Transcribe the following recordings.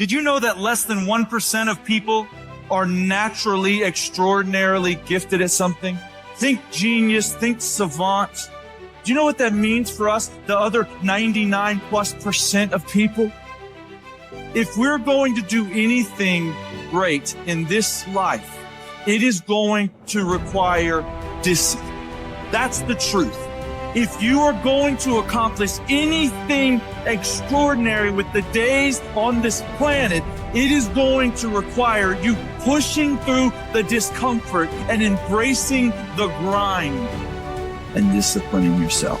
Did you know that less than 1% of people are naturally extraordinarily gifted at something? Think genius, think savant. Do you know what that means for us, the other 99+% of people? If we're going to do anything great in this life, it is going to require discipline. That's the truth. If you are going to accomplish anything extraordinary with the days on this planet, it is going to require you pushing through the discomfort and embracing the grind and disciplining yourself.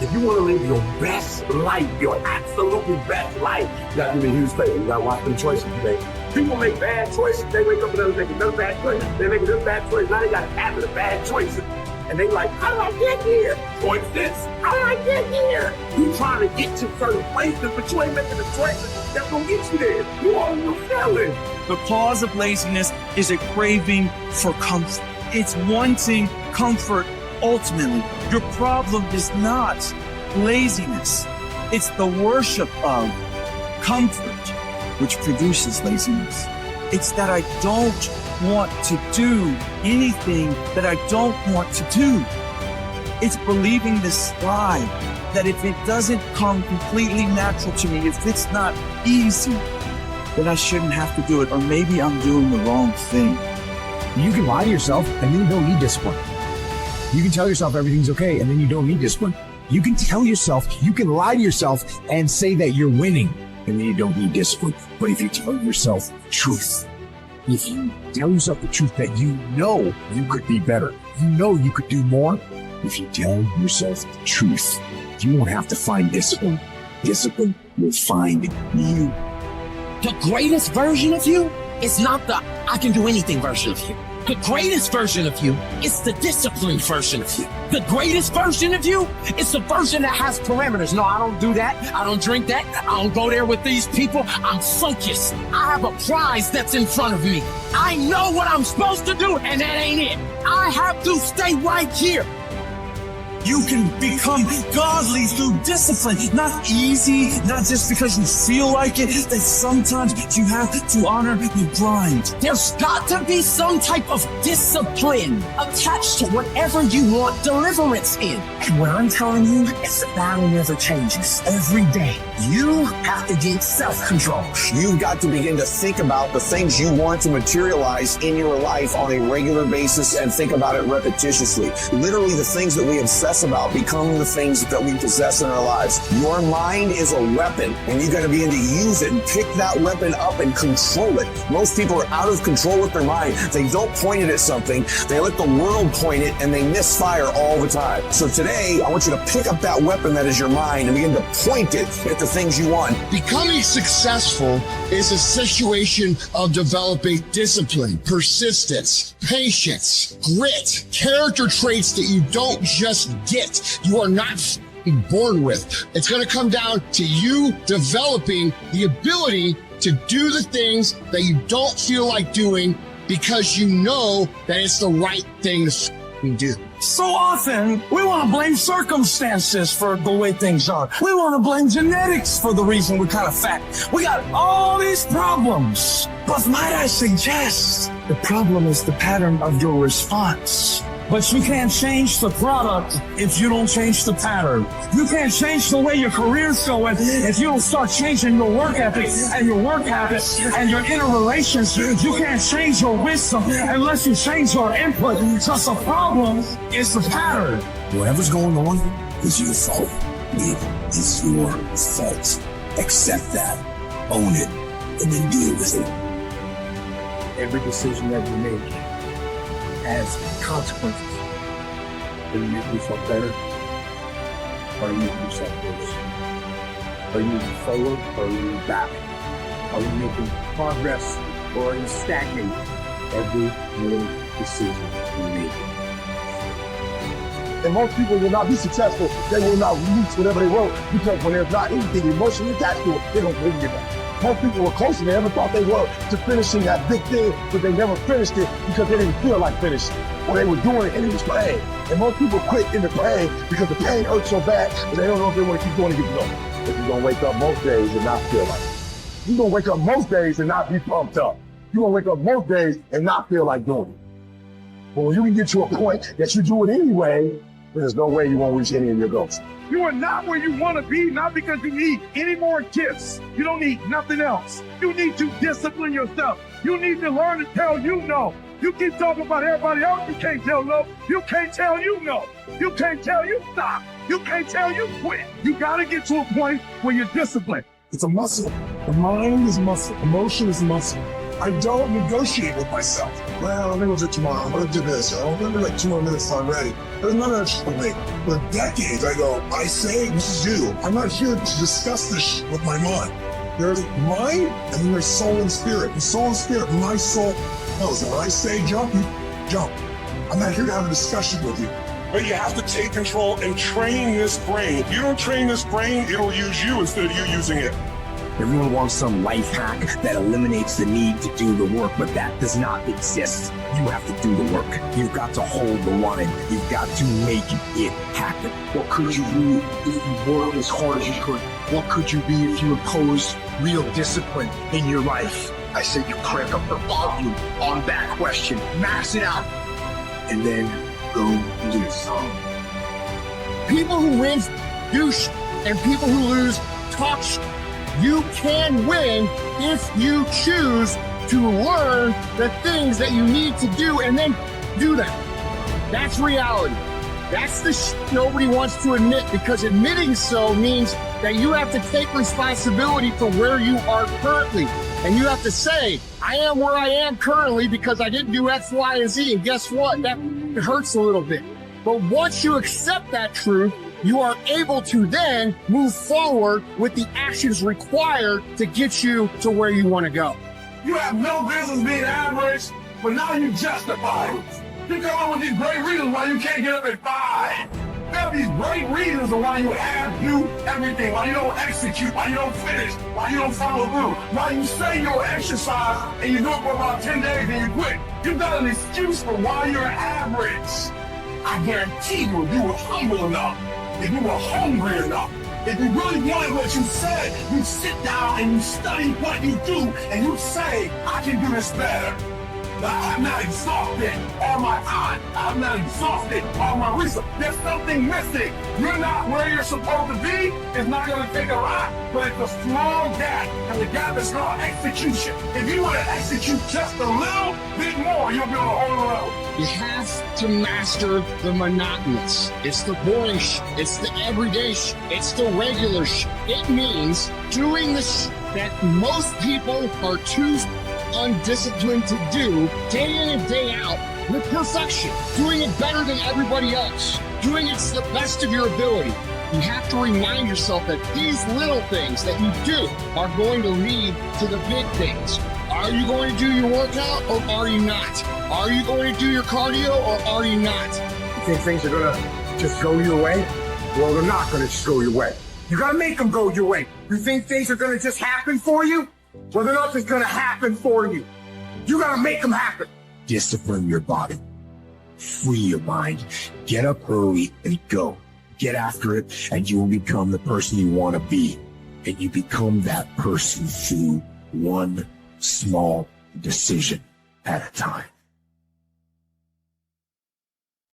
If you want to live your best life, your absolutely best life, you got to do a huge favor. You got to watch them choices you make. People make bad choices. They wake up and they make another bad choice. They make another bad choice. Now they got a habit of bad choices. And they like, how did I get here? Choice this. How did I get here? You trying to get to certain places, but you ain't making the choices that's going to get you there. You are failing. The cause of laziness is a craving for comfort. It's wanting comfort ultimately. Your problem is not laziness. It's the worship of comfort which produces laziness. It's that I don't want to do anything that I don't want to do. It's believing this lie that if it doesn't come completely natural to me, if it's not easy, then I shouldn't have to do it, or maybe I'm doing the wrong thing. You can lie to yourself and then you don't need discipline. You can tell yourself everything's okay and then you don't need discipline. You can lie to yourself and say that you're winning and then you don't need discipline. But if you tell yourself the truth, if you tell yourself the truth that you know you could be better, you know you could do more, if you tell yourself the truth, you won't have to find discipline. Discipline will find you. The greatest version of you is not the I can do anything version of you. The greatest version of you is the disciplined version of you. The greatest version of you is the version that has parameters. No, I don't do that. I don't drink that. I don't go there with these people. I'm focused. I have a prize that's in front of me. I know what I'm supposed to do, and that ain't it. I have to stay right here. You can become godly through discipline, not easy, not just because you feel like it, that sometimes you have to honor the grind. There's got to be some type of discipline attached to whatever you want deliverance in. And what I'm telling you is the battle never changes. Every day, you have to get self-control. You've got to begin to think about the things you want to materialize in your life on a regular basis and think about it repetitiously. Literally, the things that we obsess about become the things that we possess in our lives. Your mind is a weapon, and you got to begin to use it and pick that weapon up and control it. Most people are out of control with their mind. They don't point it at something. They let the world point it, and they misfire all the time. So today, I want you to pick up that weapon that is your mind and begin to point it at the things you want. Becoming successful is a situation of developing discipline, persistence, patience, grit, character traits that you don't just get. You are not born with. It's going to come down to you developing the ability to do the things that you don't feel like doing because you know that it's the right thing to do. So often, we want to blame circumstances for the way things are. We want to blame genetics for the reason we're kind of fat. We got all these problems. But might I suggest, the problem is the pattern of your response. But you can't change the product if you don't change the pattern. You can't change the way your career's going if you don't start changing your work ethic and your work habits and your interrelations. You can't change your wisdom unless you change your input. Because the problem is the pattern. Whatever's going on is your fault. It is your fault. Accept that. Own it. And then deal with it. Every decision that you make has consequences. Are you making yourself better? Or are you making yourself worse? Are you moving forward or are you moving back? Are you making progress or are you stagnating? Every little decision you make. And most people will not be successful. They will not reach whatever they wrote because when there's not anything emotionally attached to it, they don't believe it. Most people were close and they never thought they were to finishing that big thing, but they never finished it because they didn't feel like finishing it. Or they were doing it and it was pain. And most people quit in the pain because the pain hurts so bad that they don't know if they want to keep going to get going. But you're going to wake up most days and not feel like it. You're gonna wake up most days and not be pumped up. You're gonna wake up most days and not feel like doing it. But when you can get to a point that you do it anyway, there's no way you won't reach any of your goals. You are not where you want to be, not because you need any more gifts. You don't need nothing else. You need to discipline yourself. You need to learn to tell you no. You keep talking about everybody else, you can't tell no. You can't tell you no. You can't tell you stop. You can't tell you quit. You gotta get to a point where you're disciplined. It's a muscle. The mind is muscle. Emotion is muscle. I don't negotiate with myself. Well, I'm gonna do it tomorrow. I'm gonna do this. I'm gonna do like 2 more minutes till I'm ready. There's none of that shit with me. For decades, I go, I say, this is you. I'm not here to discuss this shit with my mind. There's mind, and then there's soul and spirit. And soul and spirit, my soul knows that when I say jump, you jump. I'm not here to have a discussion with you. But you have to take control and train this brain. If you don't train this brain, it'll use you instead of you using it. Everyone wants some life hack that eliminates the need to do the work, but that does not exist. You have to do the work. You've got to hold the line. You've got to make it happen. What could you be if you worked as hard as you could? What could you be if you imposed real discipline in your life? I said you crank up the volume on that question, max it out, and then go do something. People who win do shit, and people who lose talk shit. You can win if you choose to learn the things that you need to do and then do them. That's reality. That's the shit nobody wants to admit, because admitting so means that you have to take responsibility for where you are currently. And you have to say, I am where I am currently because I didn't do X, Y, and Z. And guess what? That hurts a little bit. But once you accept that truth, you are able to then move forward with the actions required to get you to where you want to go. You have no business being average, but now you justify it. You come up with these great reasons why you can't get up at 5. You have these great reasons of why you have do everything, why you don't execute, why you don't finish, why you don't follow through, why you say you'll exercise and you do it for about 10 days and you quit. You've got an excuse for why you're average. I guarantee you, if you were humble enough, if you were hungry enough, if you really wanted what you said, you sit down and you study what you do and you say, I can do this better. I'm not exhausted all my time. I'm not exhausted all my resources. There's something missing. You're not where you're supposed to be. It's not going to take a lot, but it's a small gap. And the gap is called execution. If you want to execute just a little bit more, you'll be on a whole level. You have to master the monotonous. It's the boring shit. It's the everyday shit. It's the regular shit. It means doing the shit that most people are too undisciplined to do day in and day out with perfection. Doing it better than everybody else. Doing it to the best of your ability. You have to remind yourself that these little things that you do are going to lead to the big things. Are you going to do your workout or are you not? Are you going to do your cardio or are you not? You think things are gonna just go your way? Well, they're not gonna just go your way. You gotta make them go your way. You think things are gonna just happen for you? Well, then nothing's gonna happen for you. You gotta make them happen. Discipline your body. Free your mind. Get up early and go. Get after it, and you will become the person you want to be. And you become that person through one small decision at a time.